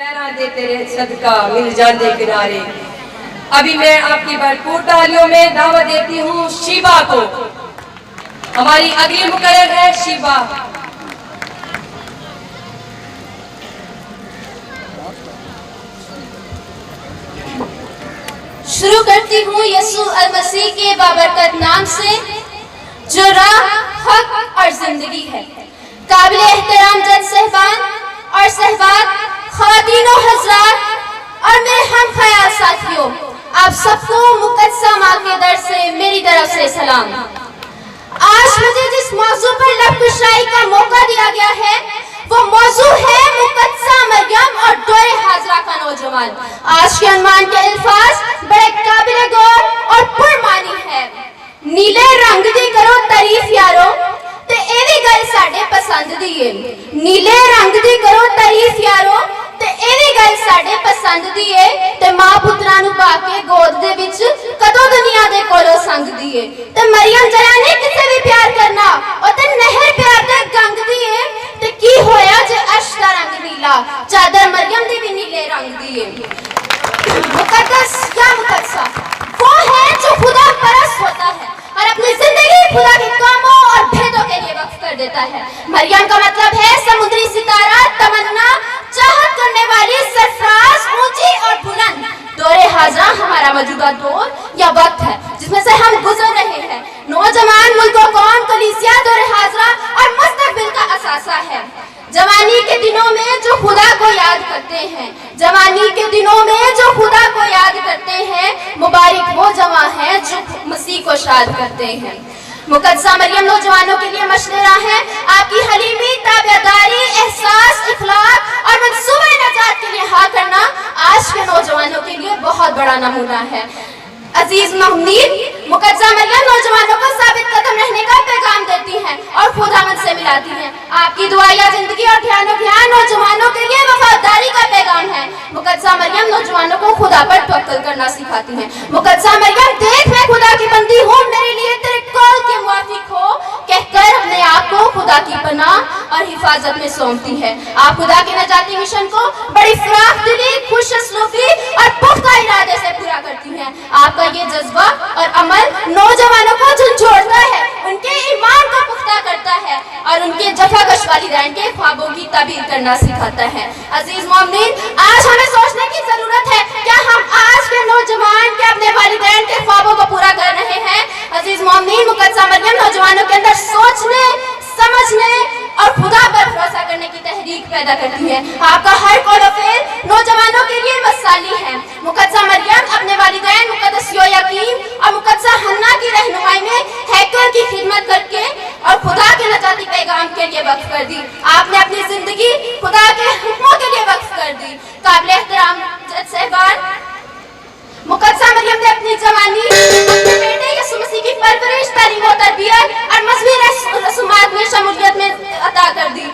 पैरां दे तेरे सदका मिल जाते किनारे। अभी मैं आपकी भरपूर तालियों में दावत देती हूँ शिबा को। हमारी अगली मुकर्रर है शिबा। शुरू करती हूँ यीशु अल मसीह के बाबरकत नाम से, जो राह, हक और जिंदगी है। काबिल एहतराम जज साहिबान और साहिबात, ख़वातीनो हज़रात और मेरे हम ख्याल साथियों, आप सबको मुक़द्दसा माँ के दर से मेरी तरफ से सलाम। आज मुझे जिस मौजू पर लफ्ज़-ए-शायरी का मौका दिया गया है वो मौजू है मुक़द्दसा मरियम और दौरे हाजरा का नौजवान। आज के अनुमान के अल्फाज बड़े काबिल गौर और पुरमानी है। नीले रंग दी करो तारीफ यारो ते एवी गल साडे पसंद दी है। नीले रंग दी करो तारीफ यारो ते एवी गल साडे पसंद दी है ते मां पुत्रा नु पाके गोद दे विच कदों दुनिया दे कोलों संग दी है ते मरियम जरा ने किसे भी प्यार करना और ते नहर प्यार दे गंग दी है ते की होया जे अर्श दा रंग नीला चादर मरियम दी भी नीले रंग दी है। मुकद्दस या मुकद्दसा वो है जो खुदा परस्त होता है और अपनी जिंदगी खुदा के कामों और भेदों के लिए वक्फ कर देता है। मरियम का मतलब है समुद्री सितारा, तमन्ना, चाहत करने वाली, सरफराज, ऊंची और बुलंद। दौरे हाजरा हमारा मौजूदा दौर या वक्त है जिसमें से हम गुजर रहे हैं। नौजवान मुल्क कौम कलीसिया दौरे हाजरा और मुस्तकबिल का असासा है। जवानी के दिनों में जो खुदा को याद करते हैं, जवानी के दिनों में जो खुदा को याद करते हैं, मुबारक वो जवां हैं जो मसीह को शाद करते हैं। मुक़द्दसा मरियम नौजवानों के लिए मशवरा है। आपकी हलीमी, ताबेदारी, एहसास, इखलाक और मंसूबे नजात के लिए हाँ करना आज के नौजवानों के लिए बहुत बड़ा नमूना है। अजीज महमीद, मुक़द्दसा मरियम नौजवानों को साबित कदम रहने का पैगाम देती हैं और खुदावंद से मिलाती हैं। आपकी दुआ या जिंदगी और ध्यान नौजवानों के लिए वफादारी का पैगाम है। मुक़द्दसा मरियम नौजवानों को खुदा पर तवक्कुल करना सिखाती हैं। मुक़द्दसा मरियम, देख मैं खुदा की बंदी हूँ, मेरे लिए तेरे कौल के मुआफिक हो कहकर अपने आप को खुदा की पनाह और हिफाजत में सौंपती है। आप खुदा के नजाती मिशन को बड़ी फराख दिली, खुशअस्लूबी और पुख्ता इरादे से पूरा करती हैं। आपका ये जज्बा और अमल नौजवानों को झंझोड़ता है, उनके ईमान को पुख्ता करता है और उनके जफाकश वालिदैन के ख्वाबों की ताबीर करना सिखाता है। अजीज मोमिनीन, आज हमें सोचने की जरूरत है, क्या हम आज के नौजवान के अपने वालिदैन के ख्वाबों को पूरा कर रहे हैं? अजीज मोमिनीन, मुक़द्दसा मरियम नौजवानों के अंदर सोचने, समझने और खुदा पर भरोसा करने की तहरीक पैदा करती है। आपका हर कौल फेल नौजवानों के लिए मसाली है। मुक़द्दसा मरियम अपने वालिदैन मुक़द्दस योयाकीम और मुक़द्दसा हन्ना की रहनुमाई में हैकल की खिदमत करके और खुदा के नजाती पैगाम के लिए वक्फ कर दी। आपने अपनी जिंदगी खुदा के हुक्मों के लिए वक्फ कर दी। काबिल एहतराम जज साहिबान, मुक़द्दसा मरियम ने अपनी जवानी अपने बेटे यीशु मसीह की परवरिश, तालीम और तरबियत और मज़हबी रसूमात में शमूलियत में अता कर दी।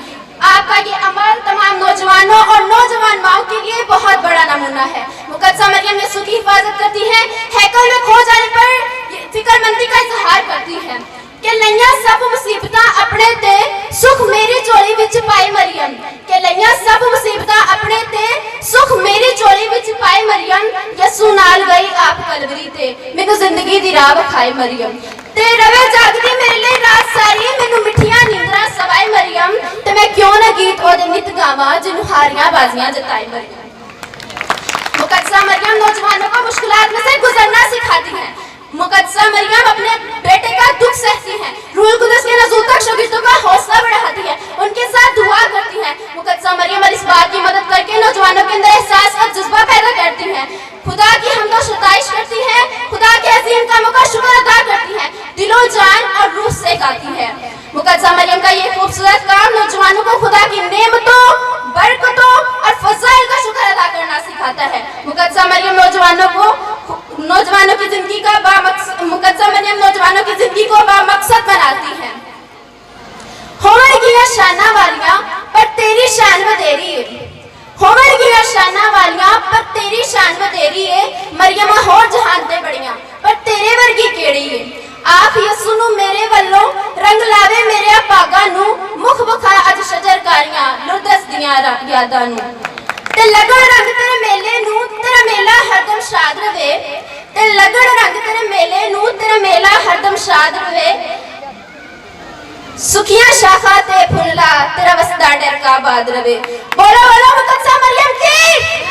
आपका ये अमल तमाम नौजवानों और नौजवान माओं के लिए बहुत बड़ा नमूना है। मुक़द्दसा मरियम यीशु की हिफाजत करती है, हैकल में खो जाने पर फिक्रमंदी का इजहार करती है कि लैया सब मुसीबतां अपने ते सुख मेरी चोली विच पाई मरियम, कि लैया सब मुसीबतां अपने ते सुख मेरी चोली विच पाई मरियम, यसू नाल गई आप कलवरी ते मैनू जिंदगी दी राह विखाई मरियम, ते रवे जागदी मेरे लिए रात सारी मैनू मिठियां नींदरां सवाई मरियम, ते मैं क्यों ना गीत ओदे नित गावां जिन्नू हारियां बाजियां जताई मरियम। मुक़द्दसा मरियम नौजवानों को मुश्किलात में से गुजरना सिखाती है। मुक़द्दसा मरियम अपने बेटे का दुख सहती है, रूह कुदस के नज़ूल तक शागिर्दों का हौसला बढ़ाती है, उनके साथ दुआ करती है। मुक़द्दसा मरियम इस बात की मदद करके नौजवानों के अंदर एहसास और जज्बा पैदा करती है, खुदा की हमद और सताइश करती है, खुदा के अजीम कामों का शुक्र अदा करती है, दिलो जान और रूह से गाती है। मुक़द्दसा मरियम का ये खूबसूरत काम नौजवानों को खुदा की नेमतों, बरकतों और फज़ाइल का शुक्र अदा करना सिखाता है। मुक़द्दसा मरियम नौजवानों की जिंदगी का मुक़द्दसा मरियम नौजवानों की जिंदगी को बामकसद बनाती है। होवरगियां शाना वालियां पर तेरी शान वधेरी है, होवरगियां शाना वालियां पर तेरी शान वधेरी है, मरियम होर जहान ते बड़ियां पर तेरे वर्गी केड़ी है। आप यसू नू मेरे वल्लों रंग लावे मेरे भागा नू, मुख विखा अज शजरकारियां लुरदस दियां यादां नू। ਤੇ ਲੱਗਣ ਰੰਗ ਤੇਰੇ ਮੇਲੇ ਨੂੰ ਤੇਰਾ ਮੇਲਾ ਹਰਦਮ ਸ਼ਾਦ ਰਵੇ ਤੇ ਲੱਗਣ ਰੰਗ ਤੇਰੇ ਮੇਲੇ ਨੂੰ ਤੇਰਾ ਮੇਲਾ ਹਰਦਮ ਸ਼ਾਦ ਰਵੇ ਸੁਖੀਆਂ ਸ਼ਾਖਾ ਤੇ ਫੁੱਲਾ ਤੇਰਾ ਵਸਦਾ ਡਰ ਕਾ ਬਾਦ ਰਵੇ ਬੋਲੋ ਬੋਲੋ ਮੁਕੱਦਸਾ ਮਰਿयम की